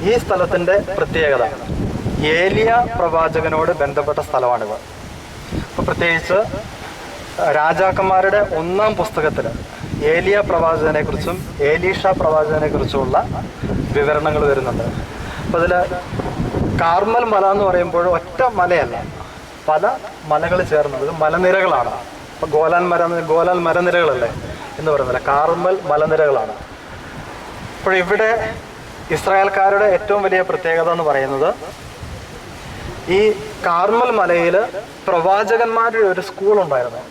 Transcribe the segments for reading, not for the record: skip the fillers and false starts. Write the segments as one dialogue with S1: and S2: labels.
S1: ഈ സ്ഥലത്തിൻ്റെ പ്രത്യേകത ഏലിയ പ്രവാചകനോട് ബന്ധപ്പെട്ട സ്ഥലമാണിത്. അപ്പോൾ പ്രത്യേകിച്ച് രാജാക്കന്മാരുടെ 1-ാം പുസ്തകത്തിൽ ഏലിയ പ്രവാചകനെക്കുറിച്ചും ഏലീഷ പ്രവാചകനെക്കുറിച്ചുമുള്ള വിവരണങ്ങൾ വരുന്നുണ്ട്. അപ്പോൾ അതിൽ കാർമൽ മല എന്ന് പറയുമ്പോൾ ഒറ്റ മലയല്ല, പല മലകൾ ചേർന്നത് മലനിരകളാണ്. അപ്പോൾ ഗോലാൻ മലനിരകളല്ലേ എന്ന് പറയുന്നില്ല, കാർമൽ മലനിരകളാണ്. അപ്പോൾ ഇവിടെ ഇസ്രായേൽക്കാരുടെ ഏറ്റവും വലിയ പ്രത്യേകത എന്ന് പറയുന്നത് ഈ കാർമൽ മലയിൽ പ്രവാചകന്മാരുടെ ഒരു സ്കൂളുണ്ടായിരുന്നു.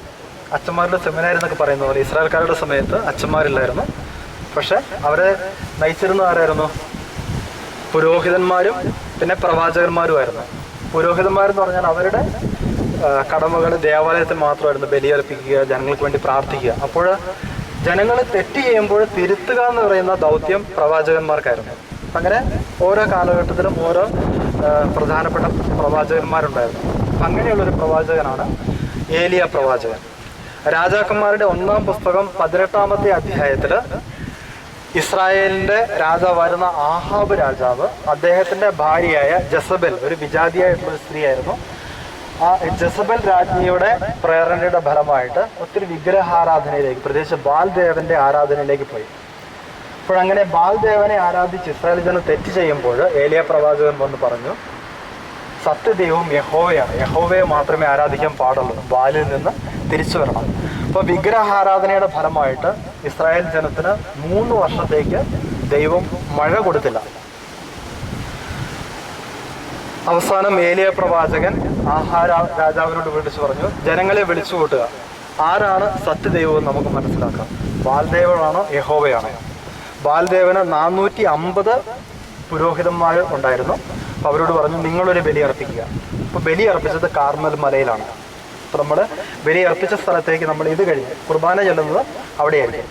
S1: അച്ഛന്മാരുടെ സെമിനാരി എന്നൊക്കെ പറയുന്ന പോലെ ഇസ്രായേൽക്കാരുടെ സമയത്ത് അച്ഛന്മാരില്ലായിരുന്നു. പക്ഷെ അവരെ നയിച്ചിരുന്ന ആരായിരുന്നു? പുരോഹിതന്മാരും പിന്നെ പ്രവാചകന്മാരുമായിരുന്നു. പുരോഹിതന്മാരെന്ന് പറഞ്ഞാൽ അവരുടെ കടമകൾ ദേവാലയത്തിൽ മാത്രമായിരുന്നു ബലിയർപ്പിക്കുക, ജനങ്ങൾക്ക് വേണ്ടി പ്രാർത്ഥിക്കുക. അപ്പോൾ ജനങ്ങൾ തെറ്റ് ചെയ്യുമ്പോൾ തിരുത്തുക എന്ന് പറയുന്ന ദൗത്യം പ്രവാചകന്മാർക്കായിരുന്നു. അങ്ങനെ ഓരോ കാലഘട്ടത്തിലും ഓരോ പ്രധാനപ്പെട്ട പ്രവാചകന്മാരുണ്ടായിരുന്നു. അങ്ങനെയുള്ളൊരു പ്രവാചകനാണ് ഏലിയ പ്രവാചകൻ. രാജാക്കന്മാരുടെ 1-ാം പുസ്തകം 18-ാമത്തെ അധ്യായത്തിൽ ഇസ്രായേലിൻ്റെ രാജാവായിരുന്ന ആഹാബ് രാജാവ് അദ്ദേഹത്തിൻ്റെ ഭാര്യയായ ജസബൽ, ഒരു വിജാതിയായിട്ടുള്ള സ്ത്രീയായിരുന്നു. ആ ജസബൽ രാജ്ഞിയുടെ പ്രേരണയുടെ ഫലമായിട്ട് ഒത്തിരി വിഗ്രഹാരാധനയിലേക്ക്, പ്രത്യേകിച്ച് ബാൽദേവന്റെ ആരാധനയിലേക്ക് പോയി. അപ്പോഴങ്ങനെ ബാൽദേവനെ ആരാധിച്ച് ഇസ്രായേൽ ജനം തെറ്റ് ചെയ്യുമ്പോൾ ഏലിയ പ്രവാചകൻ വന്ന് പറഞ്ഞു, സത്യദൈവം യഹോവയാണ്, യഹോവയെ മാത്രമേ ആരാധിക്കാൻ പാടുള്ളൂ, ബാലിൽ നിന്ന് തിരിച്ചു വരണം. അപ്പോൾ വിഗ്രഹാരാധനയുടെ ഫലമായിട്ട് ഇസ്രായേൽ ജനത്തിന് 3 വർഷത്തേക്ക് ദൈവം മഴ കൊടുത്തില്ല. അവസാനം ഏലിയ പ്രവാചകൻ രാജാവിനോട് വിളിച്ചു പറഞ്ഞു, ജനങ്ങളെ വിളിച്ചു കൂട്ടുക, ആരാണ് സത്യദൈവം നമുക്ക് മനസ്സിലാക്കാം, ബാൽദേവനാണോ യഹോവയാണോ? ബാൽദേവന് 450 പുരോഹിതന്മാർ ഉണ്ടായിരുന്നു. അപ്പോൾ അവരോട് പറഞ്ഞു, നിങ്ങളൊരു ബലി അർപ്പിക്കുക. അപ്പോൾ ബലി അർപ്പിച്ചത് കാർമൽ മലയിലാണ്. അപ്പോൾ നമ്മൾ ബലി അർപ്പിച്ച സ്ഥലത്തേക്ക് നമ്മൾ ഇത് കഴിഞ്ഞ് കുർബാന ചെല്ലുന്നത് അവിടെയായിരിക്കും.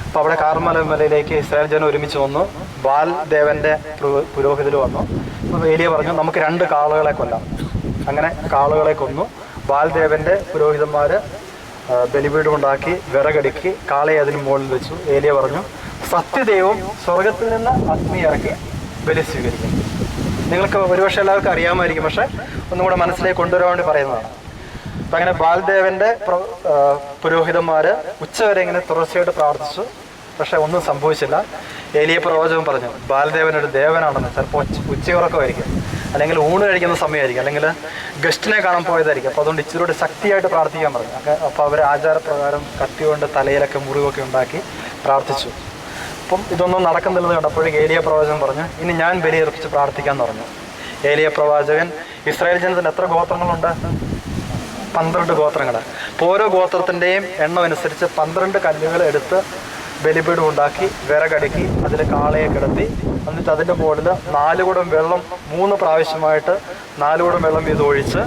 S1: അപ്പോൾ അവിടെ കാർമൽ മലയിലേക്ക് ഇസ്രായേൽ ജനം ഒരുമിച്ച് വന്നു. ബാൽദേവന്റെ പുരോഹിതർ വന്നു. അപ്പോൾ ഏലിയ പറഞ്ഞു, നമുക്ക് 2 കാളകളെ കൊല്ലാം. അങ്ങനെ കാളകളെ കൊന്നു. ബാൽദേവന്റെ പുരോഹിതന്മാർ ബലിപീഠമുണ്ടാക്കി വിറകടുക്കി കാളയെ അതിന് മുകളിൽ വെച്ചു. ഏലിയ പറഞ്ഞു, സത്യദൈവം സ്വർഗത്തിൽ നിന്ന് അഗ്നി ഇറക്കി ബലി സ്വീകരിക്കും. നിങ്ങൾക്ക് ഒരുപക്ഷെ എല്ലാവർക്കും അറിയാമായിരിക്കും, പക്ഷെ ഒന്നും കൂടെ മനസ്സിലേക്ക് കൊണ്ടുവരാൻ വേണ്ടി പറയുന്നതാണ്. അപ്പം അങ്ങനെ ബാൽദേവന്റെ പുരോഹിതന്മാർ ഉച്ചവരെ ഇങ്ങനെ തുടർച്ചയായിട്ട് പ്രാർത്ഥിച്ചു. പക്ഷെ ഒന്നും സംഭവിച്ചില്ല. ഏലിയ പ്രവാചകൻ പറഞ്ഞു, ബാൽദേവനൊരു ദേവനാണെന്ന്. ചിലപ്പോൾ ഉച്ചയുറക്കമായിരിക്കും, അല്ലെങ്കിൽ ഊണ് കഴിക്കുന്ന സമയമായിരിക്കും, അല്ലെങ്കിൽ ഗസ്റ്റിനെ കാണാൻ പോയതായിരിക്കും. അപ്പോൾ അതുകൊണ്ട് ഇച്ചിരി ശക്തിയായിട്ട് പ്രാർത്ഥിക്കാൻ പറഞ്ഞു. അപ്പോൾ അവർ ആചാരപ്രകാരം കത്തികൊണ്ട് തലയിലൊക്കെ മുറിവൊക്കെ ഉണ്ടാക്കി പ്രാർത്ഥിച്ചു. അപ്പം ഇതൊന്നും നടക്കുന്നില്ലെന്ന് കണ്ടപ്പോഴേക്ക് ഏലിയ പ്രവാചകൻ പറഞ്ഞു, ഇനി ഞാൻ ബലിയർപ്പിച്ച് പ്രാർത്ഥിക്കാമെന്ന് പറഞ്ഞു. ഏലിയ പ്രവാചകൻ, ഇസ്രായേൽ ജനത്തിന് എത്ര ഗോത്രങ്ങളുണ്ട്? 12 ഗോത്രങ്ങൾ. അപ്പോൾ ഓരോ ഗോത്രത്തിൻ്റെയും എണ്ണം അനുസരിച്ച് 12 കല്ലുകൾ എടുത്ത് ബലിപീഠം ഉണ്ടാക്കി വിറകടുക്കി അതിൽ കാളയെ കിടത്തി, എന്നിട്ട് അതിൻ്റെ മുകളിൽ 4 കുടം വെള്ളം 3 പ്രാവശ്യമായിട്ട് 4 കുടം വെള്ളം ഇത് ഒഴിച്ച്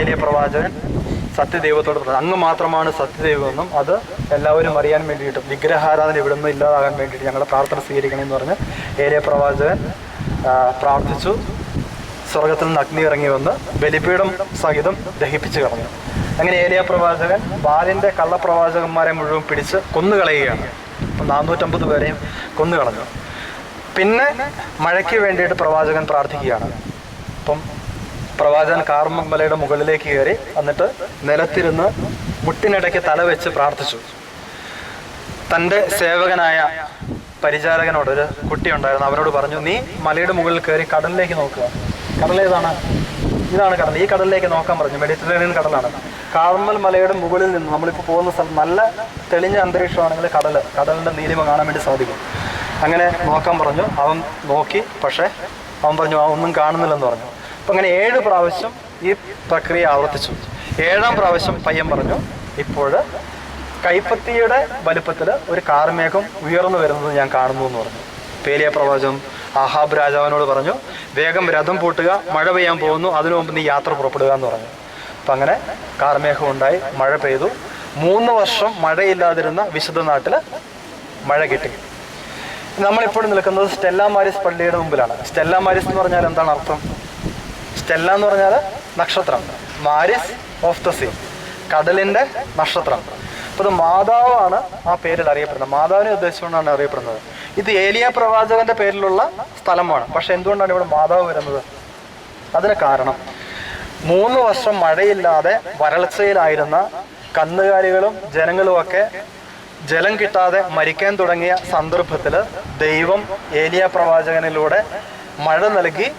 S1: ഏലിയ പ്രവാചകൻ സത്യദൈവത്തോട് പറഞ്ഞു, അങ്ങ് മാത്രമാണ് സത്യദൈവമെന്നും അത് എല്ലാവരും അറിയാൻ വേണ്ടിയിട്ടും വിഗ്രഹാരാധന ഇവിടെ നിന്ന് ഇല്ലാതാകാൻ വേണ്ടിയിട്ട് ഞങ്ങളുടെ പ്രാർത്ഥന സ്വീകരിക്കണമെന്ന് പറഞ്ഞ് ഏലിയ പ്രവാചകൻ പ്രാർത്ഥിച്ചു. സ്വർഗത്തിൽ നിന്ന് അഗ്നി ഇറങ്ങി വന്ന് ബലിപീഠം സഹിതം ദഹിപ്പിച്ച് കളഞ്ഞു. അങ്ങനെ ഏലിയ പ്രവാചകൻ ബാലിൻ്റെ കള്ളപ്രവാചകന്മാരെ മുഴുവൻ പിടിച്ച് കൊന്നുകളയുകയാണ്. അപ്പം 450 പേരെയും കൊന്നുകളഞ്ഞു. പിന്നെ മഴയ്ക്ക് വേണ്ടിയിട്ട് പ്രവാചകൻ പ്രാർത്ഥിക്കുകയാണ്. അപ്പം പ്രവാചകൻ കാർമൽ മലയുടെ മുകളിലേക്ക് കയറി എന്നിട്ട് നിലത്തിരുന്ന് മുട്ടിനിടയ്ക്ക് തല വെച്ച് പ്രാർത്ഥിച്ചു. തൻ്റെ സേവകനായ പരിചാരകനോട്, ഒരു കുട്ടി ഉണ്ടായിരുന്നു, അവരോട് പറഞ്ഞു, നീ മലയുടെ മുകളിൽ കയറി കടലിലേക്ക് നോക്കുക. കടലേതാണ്? ഇതാണ് കടൽ. ഈ കടലിലേക്ക് നോക്കാൻ പറഞ്ഞു. മെഡിറ്ററേനിയൻ കടലാണ്. കാർമൽ മലയുടെ മുകളിൽ നിന്ന് നമ്മളിപ്പോൾ പോകുന്ന സ്ഥലം നല്ല തെളിഞ്ഞ അന്തരീക്ഷമാണെങ്കിൽ കടലിൻ്റെ നീലിമ കാണാൻ വേണ്ടി സാധിക്കും. അങ്ങനെ നോക്കാൻ പറഞ്ഞു. അവൻ നോക്കി, പക്ഷേ അവൻ പറഞ്ഞു, ഒന്നും കാണുന്നില്ലെന്ന് പറഞ്ഞു. അപ്പം അങ്ങനെ 7 പ്രാവശ്യം ഈ പ്രക്രിയ ആവർത്തിച്ചു. 7-ാം പ്രാവശ്യം പയ്യൻ പറഞ്ഞു, ഇപ്പോൾ കൈപ്പത്തിയുടെ വലുപ്പത്തിൽ ഒരു കാർമേഘം ഉയർന്നു വരുന്നത് ഞാൻ കാണുന്നു എന്ന് പറഞ്ഞു. ഏലിയ പ്രവാചകൻ ആഹാബ് രാജാവിനോട് പറഞ്ഞു, വേഗം രഥം പൂട്ടുക, മഴ പെയ്യാൻ പോകുന്നു, അതിനു മുമ്പ് നീ യാത്ര പുറപ്പെടുക എന്ന് പറഞ്ഞു. അപ്പം അങ്ങനെ കാർമേഘം ഉണ്ടായി, മഴ പെയ്തു. 3 വർഷം മഴയില്ലാതിരുന്ന വിശുദ്ധ നാട്ടിൽ മഴ കിട്ടി. നമ്മളിപ്പോൾ നിൽക്കുന്നത് സ്റ്റെല്ല മാരിസ് പള്ളിയുടെ മുമ്പിലാണ്. സ്റ്റെല്ല മാരിസ് എന്ന് പറഞ്ഞാൽ എന്താണ് അർത്ഥം? സ്റ്റെല്ല എന്ന് പറഞ്ഞാൽ നക്ഷത്രം, മാരിസ് ഓഫ് ദ സീ, കടലിൻ്റെ നക്ഷത്രം. അപ്പോൾ ഇത് മാതാവാണ് ആ പേരിൽ അറിയപ്പെടുന്നത്, മാതാവിനെ ഉദ്ദേശിച്ചുകൊണ്ടാണ് അറിയപ്പെടുന്നത്. ഇത് ഏലിയ പ്രവാചകന്റെ പേരിലുള്ള സ്ഥലമാണ്. പക്ഷെ എന്തുകൊണ്ടാണ് ഇവിടെ മാതാവ് വരുന്നത്? അതിന് കാരണം 3 വർഷം മഴയില്ലാതെ വരൾച്ചയിലായിരുന്ന കന്നുകാലികളും ജനങ്ങളുമൊക്കെ ജലം കിട്ടാതെ മരിക്കാൻ തുടങ്ങിയ സന്ദർഭത്തിൽ ദൈവം ഏലിയ പ്രവാചകനിലൂടെ മഴ നൽകി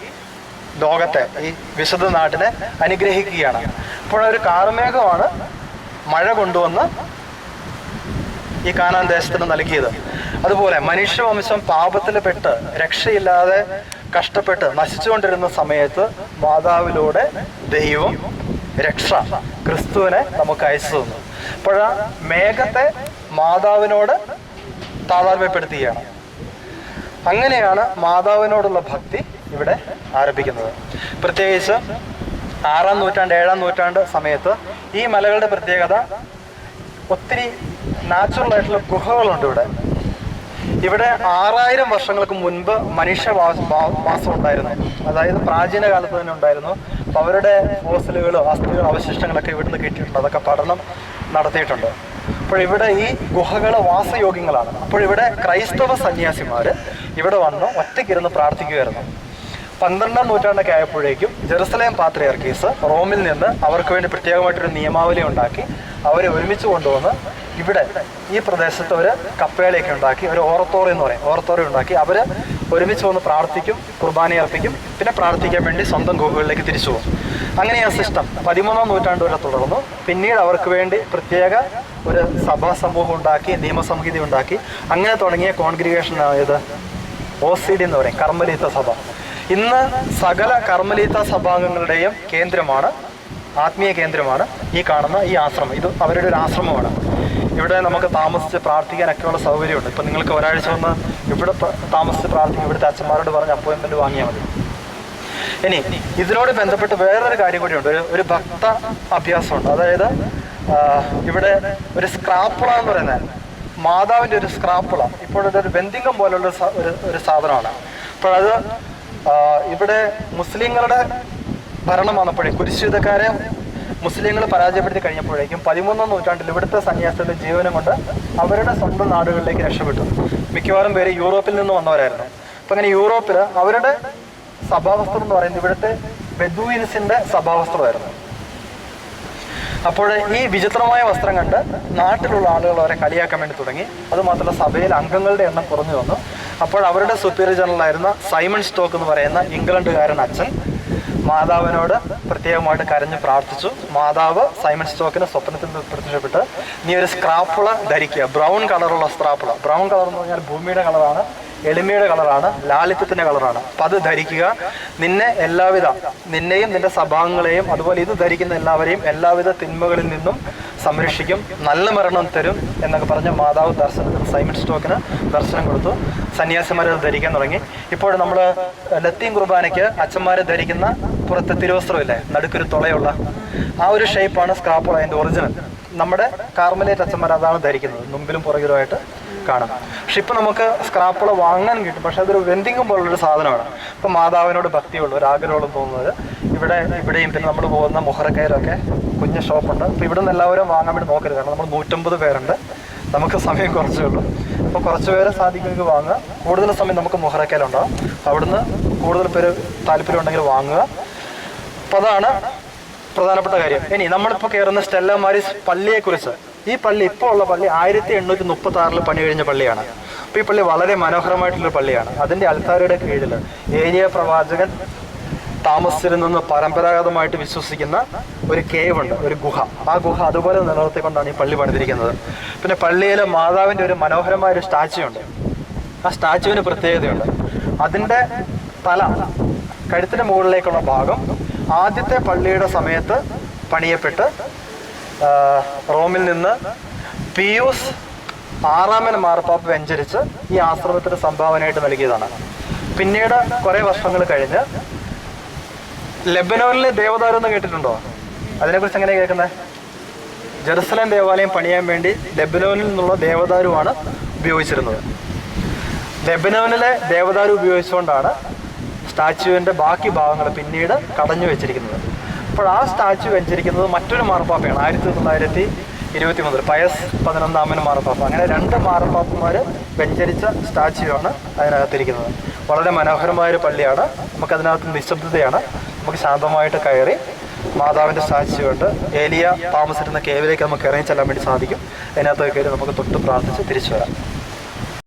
S1: ലോകത്തെ, ഈ വിശുദ്ധ നാട്ടിനെ അനുഗ്രഹിക്കുകയാണ്. അപ്പോൾ ഒരു കാർമേഘമാണ് മഴ കൊണ്ടുവന്ന് ഈ കാനാൻ ദേശത്തിന് നൽകിയത്. അതുപോലെ മനുഷ്യവംശം പാപത്തിൽ പെട്ട് രക്ഷയില്ലാതെ കഷ്ടപ്പെട്ട് നശിച്ചുകൊണ്ടിരുന്ന സമയത്ത് മാതാവിലൂടെ ദൈവം രക്ഷ, ക്രിസ്തുവിനെ നമുക്ക് അയച്ചു തന്നു. അപ്പോൾ മേഘത്തെ മാതാവിനോട് താതാത്മ്യപ്പെടുത്തുകയാണ്. അങ്ങനെയാണ് മാതാവിനോടുള്ള ഭക്തി ഇവിടെ ആരംഭിക്കുന്നത്. പ്രത്യേകിച്ച് 6-ാം നൂറ്റാണ്ട് 7-ാം നൂറ്റാണ്ട് സമയത്ത് ഈ മലകളുടെ പ്രത്യേകത, ഒത്തിരി നാച്ചുറൽ ആയിട്ടുള്ള ഗുഹകളുണ്ട് ഇവിടെ. ഇവിടെ 6000 വർഷങ്ങൾക്ക് മുൻപ് മനുഷ്യവാസം ഉണ്ടായിരുന്നു. അതായത് പ്രാചീന കാലത്ത് തന്നെ ഉണ്ടായിരുന്നു. അപ്പോൾ അവരുടെ ഫോസിലുകളോ അസ്ഥികളോ അവശിഷ്ടങ്ങളൊക്കെ ഇവിടുന്ന് കിട്ടിയിട്ടുണ്ട്. അതൊക്കെ പഠനം നടത്തിയിട്ടുണ്ട്. അപ്പോൾ ഇവിടെ ഈ ഗുഹകൾ വാസയോഗ്യങ്ങളാണ്. അപ്പോൾ ഇവിടെ ക്രൈസ്തവ സന്യാസിമാർ ഇവിടെ വന്ന് ഒറ്റയ്ക്കിരുന്ന് പ്രാർത്ഥിക്കുമായിരുന്നു. 12-ാം നൂറ്റാണ്ടൊക്കെ ആയപ്പോഴേക്കും ജെറുസലേം പാത്രിയാർക്കീസ് റോമിൽ നിന്ന് അവർക്ക് വേണ്ടി പ്രത്യേകമായിട്ടൊരു നിയമാവലി ഉണ്ടാക്കി അവരെ ഒരുമിച്ച് കൊണ്ടുവന്ന് ഇവിടെ ഈ പ്രദേശത്ത് ഒരു കപ്പേളയൊക്കെ ഉണ്ടാക്കി, ഒരു ഓറത്തോറി എന്ന് പറയും, ഓറത്തോറി ഉണ്ടാക്കി അവർ ഒരുമിച്ച് വന്ന് പ്രാർത്ഥിക്കും, കുർബാന അർപ്പിക്കും, പിന്നെ പ്രാർത്ഥിക്കാൻ വേണ്ടി സ്വന്തം ഗുഹകളിലേക്ക് തിരിച്ചു പോകും. അങ്ങനെ ആ സിസ്റ്റം 13-ാം നൂറ്റാണ്ട് വരെ തുടർന്നു. പിന്നീട് അവർക്ക് വേണ്ടി പ്രത്യേക ഒരു സഭാ സമൂഹം ഉണ്ടാക്കി, നിയമസംഹിത ഉണ്ടാക്കി. അങ്ങനെ തുടങ്ങിയ കോൺഗ്രിഗേഷൻ ആയത് OCD എന്ന് പറയും, കർമ്മലീത്ത സഭ. ഇന്ന് സകല കർമ്മലീത്ത സഭാംഗങ്ങളുടെയും കേന്ദ്രമാണ്, ആത്മീയ കേന്ദ്രമാണ് ഈ കാണുന്ന ഈ ആശ്രമം. ഇത് അവരുടെ ഒരു ആശ്രമമാണ്. ഇവിടെ നമുക്ക് താമസിച്ച് പ്രാർത്ഥിക്കാനൊക്കെയുള്ള സൗകര്യമുണ്ട്. ഇപ്പം നിങ്ങൾക്ക് ഒരാഴ്ച വന്ന് ഇവിടെ താമസിച്ച് പ്രാർത്ഥിക്കും, ഇവിടുത്തെ അച്ഛന്മാരോട് പറഞ്ഞ് അപ്പോയിൻമെൻറ്റ് വാങ്ങിയാൽ മതി. ഇനി ഇതിനോട് ബന്ധപ്പെട്ട് വേറൊരു കാര്യം കൂടിയുണ്ട്, ഒരു ഭക്ത അഭ്യാസമുണ്ട്. അതായത് ഇവിടെ ഒരു സ്ക്രാപ്പുള എന്ന് പറയുന്നത് മാതാവിൻ്റെ ഒരു സ്ക്രാപ്പുള, ഇപ്പോഴൊരു ബന്ധിങ്കം പോലുള്ള ഒരു സാധനമാണ്. അപ്പോഴത് ഇവിടെ മുസ്ലിങ്ങളുടെ ഭരണം വന്നപ്പോഴേ, കുരിശുയുദ്ധക്കാരെ മുസ്ലിങ്ങൾ പരാജയപ്പെടുത്തി കഴിഞ്ഞപ്പോഴേക്കും 13-ാം നൂറ്റാണ്ടിൽ ഇവിടുത്തെ സന്യാസികളുടെ ജീവനം കൊണ്ട് അവരുടെ സ്വന്തം നാടുകളിലേക്ക് രക്ഷപ്പെട്ടു. മിക്കവാറും പേര് യൂറോപ്പിൽ നിന്ന് വന്നവരായിരുന്നു. അപ്പം അങ്ങനെ യൂറോപ്പിൽ അവരുടെ സഭാവസ്ത്രം എന്ന് പറയുന്നത് ഇവിടുത്തെ ബെദൂയിൻസിൻ്റെ സഭാവസ്ത്രമായിരുന്നു. അപ്പോൾ ഈ വിചിത്രമായ വസ്ത്രം കണ്ട് നാട്ടിലുള്ള ആളുകൾ അവരെ കളിയാക്കാൻ വേണ്ടി തുടങ്ങി. അതുമാത്രമല്ല സഭയിൽ അംഗങ്ങളുടെ എണ്ണം കുറഞ്ഞു വന്നു. അപ്പോൾ അവരുടെ സുപ്പീരിയർ ജനറലായിരുന്ന സൈമൺ സ്റ്റോക്ക് എന്ന് പറയുന്ന ഇംഗ്ലണ്ടുകാരൻ അച്ഛൻ മാതാവിനോട് പ്രത്യേകമായിട്ട് കരഞ്ഞ് പ്രാർത്ഥിച്ചു. മാതാവ് സൈമൺ സ്റ്റോക്കിന് സ്വപ്നത്തിൽ പ്രത്യക്ഷപ്പെട്ട്, നീ ഒരു സ്ക്രാപ്പുള ധരിക്കുക, ബ്രൗൺ കളറുള്ള സ്ക്രാപ്പുള. ബ്രൗൺ കളർ എന്ന് പറഞ്ഞാൽ ഭൂമിയുടെ കളറാണ്, എളിമയുടെ കളറാണ്, ലാളിത്യത്തിൻ്റെ കളറാണ്. അപ്പം അത് ധരിക്കുക, നിന്നെയും നിന്റെ സഭാംഗങ്ങളെയും അതുപോലെ ഇത് ധരിക്കുന്ന എല്ലാവരെയും എല്ലാവിധ തിന്മകളിൽ നിന്നും സംരക്ഷിക്കും, നല്ല മരണം തരും എന്നൊക്കെ പറഞ്ഞ മാതാവ് സൈമൺ സ്റ്റോക്കിന് ദർശനം കൊടുത്തു. സന്യാസിമാരെ ധരിക്കാൻ തുടങ്ങി. ഇപ്പോൾ നമ്മൾ ലത്തീൻ കുർബാനയ്ക്ക് അച്ഛന്മാരെ ധരിക്കുന്ന പുറത്തെ തിരുവസ്ത്രമില്ലേ, നടുക്കൊരു തുളയുള്ള ആ ഒരു ഷേപ്പാണ് സ്ക്രാപ്പുള, അതിൻ്റെ ഒറിജിനൽ. നമ്മുടെ കാർമലേറ്റ് അച്ഛന്മാർ അതാണ് ധരിക്കുന്നത്, മുമ്പിലും പുറകിലുമായിട്ട് കാണാം. പക്ഷെ ഇപ്പം നമുക്ക് സ്ക്രാപ്പുള വാങ്ങാൻ കിട്ടും, പക്ഷെ അതൊരു വെന്തിങ്ങും പോലുള്ളൊരു സാധനമാണ്. ഇപ്പം മാതാവിനോട് ഭക്തിയുള്ള ഒരു ആഗ്രഹമുള്ള തോന്നുന്നത് ഇവിടെയും പിന്നെ നമ്മൾ പോകുന്ന മുഹറക്കയിലൊക്കെ കുഞ്ഞ് ഷോപ്പുണ്ട്. അപ്പോൾ ഇവിടെ നിന്ന് എല്ലാവരും വാങ്ങാൻ വേണ്ടി നോക്കരുത്, കാരണം നമ്മൾ 150 പേരുണ്ട്, നമുക്ക് സമയം കുറച്ചേ ഉള്ളൂ. അപ്പോൾ കുറച്ച് പേരെ സാധിക്കുമെങ്കിൽ വാങ്ങുക. കൂടുതൽ സമയം നമുക്ക് മുഹറക്കയിലുണ്ടാകും, അവിടുന്ന് കൂടുതൽ പേര് താല്പര്യം ഉണ്ടെങ്കിൽ വാങ്ങുക. അപ്പോൾ അതാണ് പ്രധാനപ്പെട്ട കാര്യം. ഇനി നമ്മളിപ്പോൾ കയറുന്ന സ്റ്റെല്ല മാരീസ് പള്ളിയെക്കുറിച്ച്, ഈ പള്ളി ഇപ്പോൾ ഉള്ള പള്ളി 1836 പണി കഴിഞ്ഞ പള്ളിയാണ്. അപ്പോൾ ഈ പള്ളി വളരെ മനോഹരമായിട്ടുള്ളൊരു പള്ളിയാണ്. അതിൻ്റെ അൽത്താരയുടെ കീഴിൽ ഏലിയ പ്രവാചകൻ താമസിച്ചിരുന്നെന്ന് പരമ്പരാഗതമായിട്ട് വിശ്വസിക്കുന്ന ഒരു കേവ് ഉണ്ട്, ഒരു ഗുഹ. ആ ഗുഹ അതുപോലെ നിലനിർത്തിക്കൊണ്ടാണ് ഈ പള്ളി പണിതിരിക്കുന്നത്. പിന്നെ പള്ളിയിലെ മാതാവിൻ്റെ ഒരു മനോഹരമായ ഒരു സ്റ്റാച്യു ഉണ്ട്. ആ സ്റ്റാച്യുവിന് പ്രത്യേകതയുണ്ട്. അതിൻ്റെ തല, കഴുത്തിന് മുകളിലേക്കുള്ള ഭാഗം ആദ്യത്തെ പള്ളിയുടെ സമയത്ത് പണിയപ്പെട്ട് റോമിൽ നിന്ന് പിയൂസ് 6-ാമൻ മാർപ്പാപ്പ വെഞ്ചരിച്ച് ഈ ആശ്രമത്തിന് സംഭാവനയായിട്ട് നൽകിയതാണ്. പിന്നീട് കുറേ വർഷങ്ങൾ കഴിഞ്ഞ് ലെബനോനിലെ ദേവദാരു എന്ന് കേട്ടിട്ടുണ്ടോ? അതിനെക്കുറിച്ച് എങ്ങനെയാണ് കേൾക്കുന്നത്? ജെറുസലേം ദേവാലയം പണിയാൻ വേണ്ടി ലെബനോനിൽ നിന്നുള്ള ദേവദാരുവാണ് ഉപയോഗിച്ചിരുന്നത്. ലെബനോനിലെ ദേവദാരു ഉപയോഗിച്ചുകൊണ്ടാണ് സ്റ്റാച്യുവിൻ്റെ ബാക്കി ഭാഗങ്ങൾ പിന്നീട് കടഞ്ഞു വെച്ചിരിക്കുന്നത്. അപ്പോൾ ആ സ്റ്റാച്യു വെച്ചിരിക്കുന്നത് മറ്റൊരു മാർപ്പാപ്പയാണ്. 23 പയസ് 11 മാർപ്പാപ്പ. അങ്ങനെ 2 മാർപ്പാപ്പന്മാർ വെഞ്ചരിച്ച സ്റ്റാച്യു ആണ് അതിനകത്തിരിക്കുന്നത്. വളരെ മനോഹരമായൊരു പള്ളിയാണ്. നമുക്കതിനകത്ത് നിശബ്ദതയാണ്. നമുക്ക് ശാന്തമായിട്ട് കയറി മാതാവിൻ്റെ സ്റ്റാച്യു ഉണ്ട്. ഏലിയ താമസിച്ചിരുന്ന കേവിലേക്ക് നമുക്ക് ഇറങ്ങി ചെല്ലാൻ വേണ്ടി സാധിക്കും. അതിനകത്ത് കയറി നമുക്ക് തൊട്ട് പ്രാർത്ഥിച്ച് തിരിച്ചു വരാം.